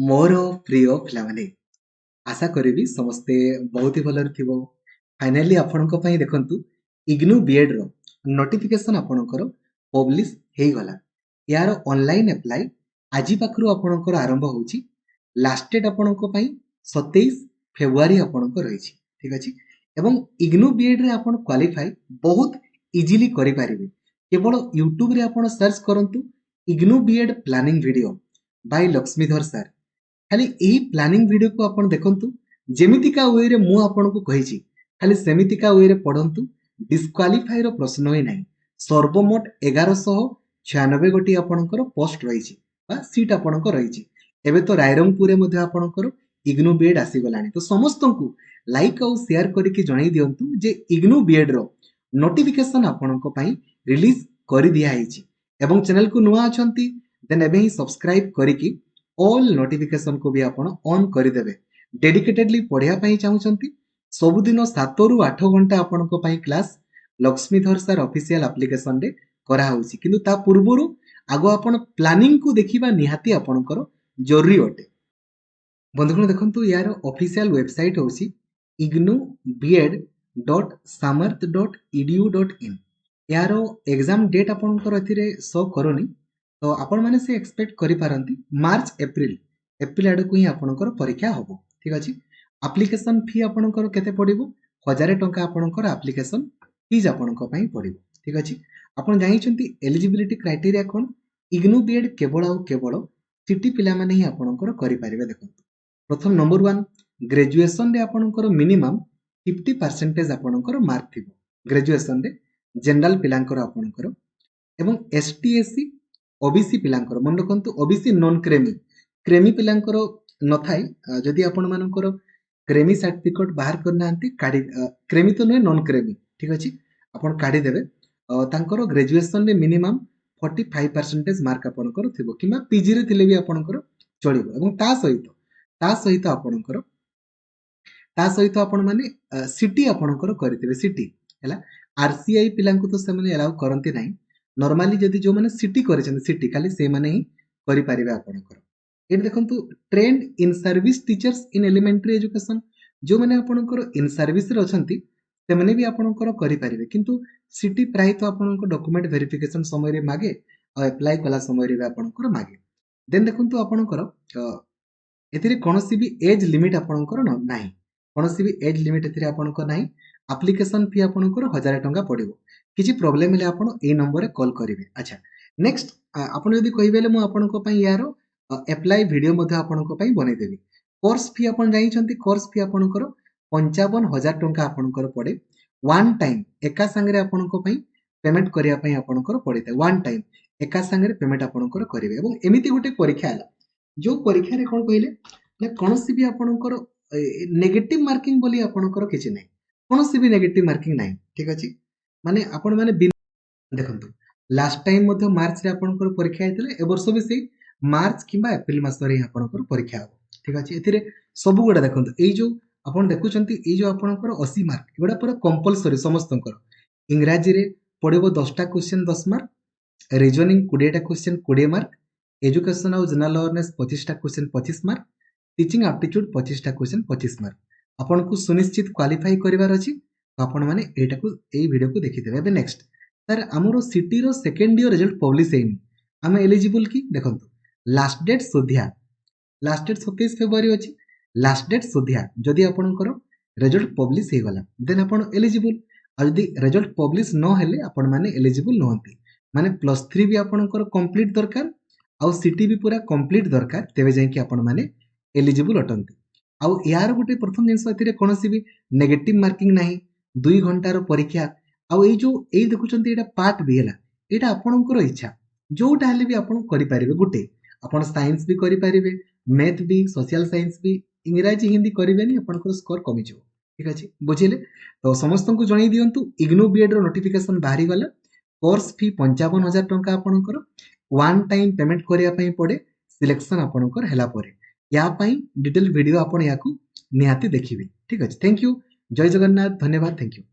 मोर प्रिय पिलामाने आशा करी समस्ते बहुत ही भलरे थिबो। फाइनली आपणक पई देखंतु इग्नू बीएड रो नोटिफिकेशन आपणकर पब्लिश हेई गला। यार ऑनलाइन अप्लाई आजि पाखरु आपणकर आरंभ होउची। लास्ट डेट आपणक पई 27 फेब्रुआरी आपणक रहिची। ठीक अछि एवं इग्नू बीएड रे आपण क्वालिफाई बहुत इजीली करि पारिबे। केवल यूट्यूब रे आपण सर्च करंतु IGNOU B Ed planning video by Laxmidhar sir. खाली यही प्लानिंग वीडियो को आपण देखंतु जेमितिका वे रे मु आपनको कहिछि खाली सेमितिका वे रे पढंतु। डिस्क्वालिफाई रो प्रश्न ही नाही। सर्वमोट 1196 गोटी आपणकर पोस्ट रहिछि बा सीट आपणकर रहिछि। एबे तो रायरंगपुर मध्ये आपणकर इग्नू बीएड आसी गलानी। तो समस्तंकु लाइक और शेयर करके जणाई दियंतु जे इग्नू बीएड रो नोटिफिकेशन आपणको पई रिलीज करि दिया आइछि। एवं चैनल को नुआ अछंती देन एबे ही सब्सक्राइब करिकि ऑल नोटिफिकेशन को भी आपण ऑन करदेवे। डेडिकेटेडली पढ़िया पई चाहूचंती सबुदिन 7 रु 8 घंटा आपनको पई class Laxmidhar sir official application रे करा होउची। किंतु ता पूर्वरु आगो आपण प्लानिंग को देखिबा निहाती आपणकर जरूरी अटे। बंधुगण देखंतु यार ऑफिशियल वेबसाइट होउची ignubed.samarth.edu.in। यार एग्जाम डेट आपणकर एथिरे शो करोनी। तो आपण माने से एक्सपेक्ट करि पारंती मार्च एप्रिल आडको ही आपणकर परीक्षा होबो। ठीक अछि एप्लीकेशन फी आपणकर केते पडिबो 1000 टंका आपणकर एप्लीकेशन फीस आपणक पई पडिबो। ठीक अछि आपण जानिचंती एलिजिबिलिटी क्राइटेरिया कोन। इग्नू बीएड केवल आ केवल सिटी पिला माने ही आपणकर करि पारिबे। देखंतु प्रथम नंबर 1 ग्रेजुएशन रे आपणकर मिनिमम 50% आपणकर मार्क थिबो। ग्रेजुएशन रे जनरल पिलांकर आपणकर एवं एसटी एससी ओबीसी पिलांकर मन रखंतु ओबीसी नॉन क्रेमी पिलांकर न थाई। जदि आपण मानकर क्रेमी सर्टिफिकेट बाहर करनांती काडी क्रेमी तो नय नॉन क्रेमी। ठीक अछि आपण काडी देबे तांकर ग्रेजुएशन रे मिनिमम 45% मार्क आपणकर थिबो किमा पीजी रे थिले भी आपणकर चलिबो। एवं ता सहित आपण माने सिटी आपणकर करथिबे। सिटी हैला आरसीआई पिलांकु तो से माने अलाउ करंती नाही। नॉर्मली जदि जो माने सिटी करिसेन सिटी खाली से माने ही करि पारिबे आपणकर। एट देखंतु trend in service teachers in elementary education जो माने आपणकर इन सर्विस रे अछंती से माने भी आपणकर करि पारिबे। किंतु सिटी प्राय तो आपणकर डॉक्यूमेंट वेरिफिकेशन समय रे मागे आ अप्लाई कला समय रे आपणकर मागे। देन देखंतु आपणकर एथिरे कोनोसी भी एज लिमिट आपणकर नाही। कोनोसी भी एज लिमिट एथिरे आपणकर नाही। एप्लीकेशन फी आपणकर 1000 टंका पडिबो। किछि प्रॉब्लम हेले आपण ए नंबर रे कॉल करिवे। अच्छा नेक्स्ट आपण यदि कहिबेले मु आपणको पई यारो अप्लाई वीडियो मध्ये आपणको पई बनै देबी। कोर्स फी आपण जानिछंती कोर्स फी आपणकर 55000 टंका आपणकर पडे। वन टाइम एका संगे आपणको पई पेमेंट करिया पई आपणकर पडिते। वन टाइम एका संगे पेमेंट आपणकर करिवे। एवं एमिति गुटे परीक्षा हला जो परीक्षा रे कोन कहिले ने कोनोसी भी आपणकर नेगेटिव मार्किंग बोली आपणकर किछि नै। कोनोसी भी नेगेटिव मार्किंग नै। ठीक अछि माने आपण माने देखंतु लास्ट टाइम मध्ये मार्च रे आपणकर परीक्षा हेतले ए वर्ष भी से मार्च किबा एप्रिल मास रे आपणकर परीक्षा हो। ठीक अछि एथिरे सब गुडा देखंतु एई जो आपण देखुचंती एई जो आपणकर 80 मार्क एगुडा पूरा कंपलसरी समस्तंकर। इंग्रजी रे पडिबो 10 टा क्वेश्चन 10 मार्क, रीजनिंग 20 टा क्वेश्चन 20 मार्क, एजुकेशन और जनरल अवेयरनेस 25 टा क्वेश्चन 25 मार्क, टीचिंग एप्टीट्यूड 25 टा क्वेश्चन 25 मार्क। आपण को सुनिश्चित क्वालिफाई करिवार अछि तो आपण माने एटा को एई वीडियो को देखि देबे। एबे नेक्स्ट सर हमरो सिटी रो सेकंड ईयर रिजल्ट पब्लिश हेनी आमे एलिजिबल की देखंतु लास्ट डेट सोधिया। लास्ट डेट 27 फेब्रुआरी अछि। लास्ट डेट सोधिया जदि आपणकर रिजल्ट पब्लिश हे गला देन आपण एलिजिबल। आ जदि रिजल्ट पब्लिश न हेले आपण माने एलिजिबल नहंती। माने +3 भी आपणकर कंप्लीट दरकार आ सिटी भी पूरा कंप्लीट दरकार तेबे जाय कि आपण माने एलिजिबल अटंती। आ यार गुटे प्रथम जिंस एथिरे कोनोसी भी नेगेटिव मार्किंग नाही। 2 घंटा रो परीक्षा आ एई जो एई देखुचंती एटा पार्ट भी हैला एटा आपणकर इच्छा जोटा हेले भी आपण करि पारिबे। गुटे आपण साइंस भी करि पारिबे, मैथ भी, सोशल साइंस भी, इंग्रजी हिंदी करिबेनी आपणकर स्कोर कमी जिवो। ठीक अछि बुझिले तो समस्त को जणाई दियंतु इग्नू बीएड रो नोटिफिकेशन बाहरी गला। कोर्स फी 55000 टंका आपणकर वन टाइम पेमेंट करिया पई पड़े सिलेक्शन आपणकर हैला परे। या पई डिटेल वीडियो आपण याकू निहाती देखिबे। ठीक अछि थैंक यू जय जगन्नाथ धन्यवाद थैंक यू।